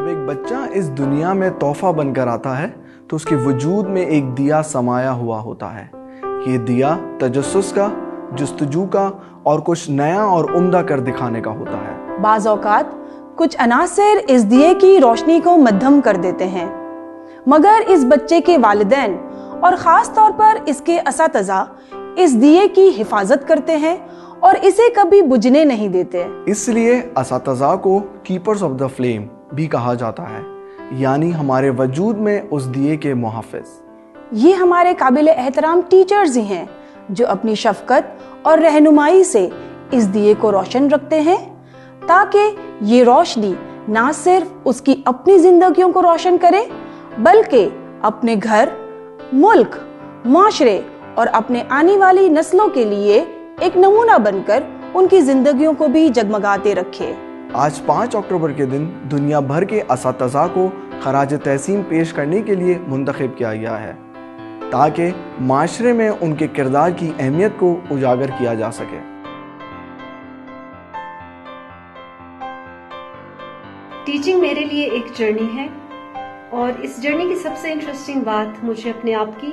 ایک بچہ اس دنیا میں تحفہ بن کر آتا ہے تو اس کے وجود میں ایک دیا سمایا ہوا ہوتا ہے. یہ دیا تجسس کا، جستجو کا اور کچھ نیا اور عمدہ کر دکھانے کا ہوتا ہے. بعض اوقات کچھ عناصر اس دیے کی روشنی کو مدھم کر دیتے ہیں، مگر اس بچے کے والدین اور خاص طور پر اس کے اساتذہ اس دیے کی حفاظت کرتے ہیں اور اسے کبھی بجھنے نہیں دیتے. اس لیے اساتذہ کو کیپرز آف دا فلیم بھی کہا جاتا ہے، یعنی ہمارے وجود میں اس دیے کے محافظ. یہ ہمارے قابل احترام ٹیچرز ہی ہیں جو اپنی شفقت اور رہنمائی سے اس دیے کو روشن رکھتے ہیں تاکہ یہ روشنی نہ صرف اس کی اپنی زندگیوں کو روشن کرے بلکہ اپنے گھر، ملک، معاشرے اور اپنے آنے والی نسلوں کے لیے ایک نمونہ بن کر ان کی زندگیوں کو بھی جگمگاتے رکھے. آج 5 اکتوبر کے دن دنیا بھر کے اساتذہ کو خراج تحسین پیش کرنے کے لیے منتخب کیا گیا ہے تاکہ معاشرے میں ان کے کردار کی اہمیت کو اجاگر کیا جا سکے. ٹیچنگ میرے لیے ایک جرنی ہے اور اس جرنی کی سب سے انٹرسٹنگ بات مجھے اپنے آپ کی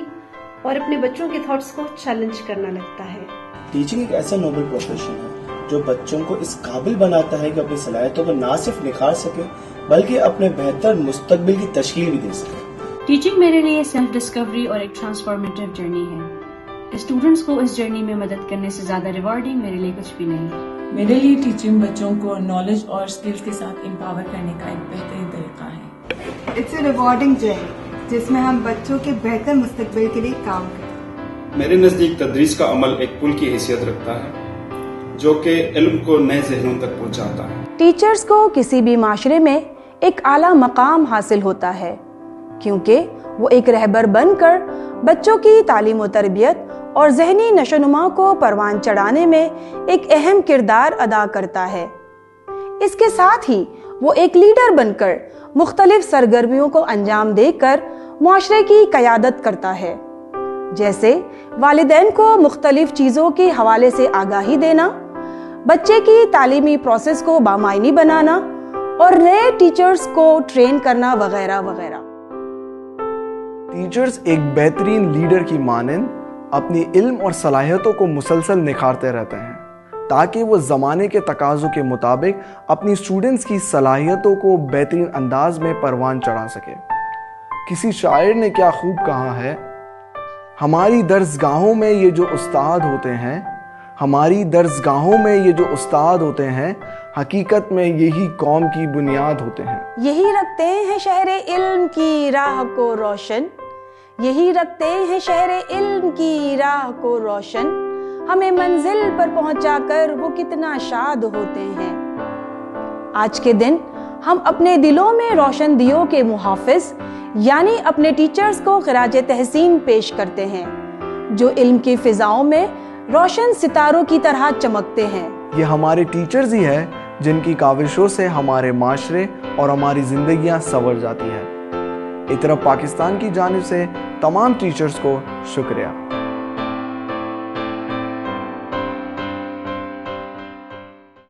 اور اپنے بچوں کے تھاٹس کو چیلنج کرنا لگتا ہے. ٹیچنگ ایک ایسا نوبل پروفیشن ہے جو بچوں کو اس قابل بناتا ہے کہ اپنی صلاحیتوں کو نہ صرف نکھار سکے بلکہ اپنے بہتر مستقبل کی تشکیل بھی دے سکے. ٹیچنگ میرے لیے سیلف ڈسکوری اور ایک ٹرانسفارمیٹیو جرنی ہے. اسٹوڈنٹس کو اس جرنی میں مدد کرنے سے زیادہ ریوارڈنگ میرے لیے کچھ بھی نہیں. میرے لیے ٹیچنگ بچوں کو نالج اور سکلز کے ساتھ امپاور کرنے کا ایک بہترین طریقہ ہے. اٹس اے ریوارڈنگ جرنی جس میں ہم بچوں کے بہتر مستقبل کے لیے کام کریں. میرے نزدیک تدریس کا عمل ایک پل کی حیثیت رکھتا ہے جو کہ علم کو نئے ذہنوں تک پہنچاتا ہے. ٹیچرز کو کسی بھی معاشرے میں ایک اعلیٰ مقام حاصل ہوتا ہے کیونکہ وہ ایک رہبر بن کر بچوں کی تعلیم و تربیت اور ذہنی نشوونما کو پروان چڑھانے میں ایک اہم کردار ادا کرتا ہے. اس کے ساتھ ہی وہ ایک لیڈر بن کر مختلف سرگرمیوں کو انجام دے کر معاشرے کی قیادت کرتا ہے، جیسے والدین کو مختلف چیزوں کے حوالے سے آگاہی دینا، بچے کی تعلیمی پروسیس کو بامعنی بنانا اور نئے ٹیچرز کو ٹرین کرنا وغیرہ وغیرہ. ٹیچرز ایک بہترین لیڈر کی مانند اپنی علم اور صلاحیتوں کو مسلسل نکھارتے رہتے ہیں تاکہ وہ زمانے کے تقاضوں کے مطابق اپنی اسٹوڈنٹس کی صلاحیتوں کو بہترین انداز میں پروان چڑھا سکے. کسی شاعر نے کیا خوب کہا ہے، ہماری درسگاہوں میں یہ جو استاد ہوتے ہیں، ہماری درسگاہوں میں یہ جو استاد ہوتے ہیں، حقیقت میں یہی قوم کی بنیاد ہوتے ہیں. یہی رکھتے ہیں شہر علم کی راہ کو روشن، یہی رکھتے ہیں شہر علم کی راہ کو روشن، ہمیں منزل پر پہنچا کر وہ کتنا شاد ہوتے ہیں. آج کے دن ہم اپنے دلوں میں روشن دیوں کے محافظ یعنی اپنے ٹیچرز کو خراج تحسین پیش کرتے ہیں جو علم کی فضاؤں میں روشن ستاروں کی طرح چمکتے ہیں. یہ ہمارے ٹیچرز ہی ہیں جن کی کاوشوں سے ہمارے معاشرے اور ہماری زندگیاں سنور جاتی ہیں. اطرب پاکستان کی جانب سے تمام ٹیچرز کو شکریہ.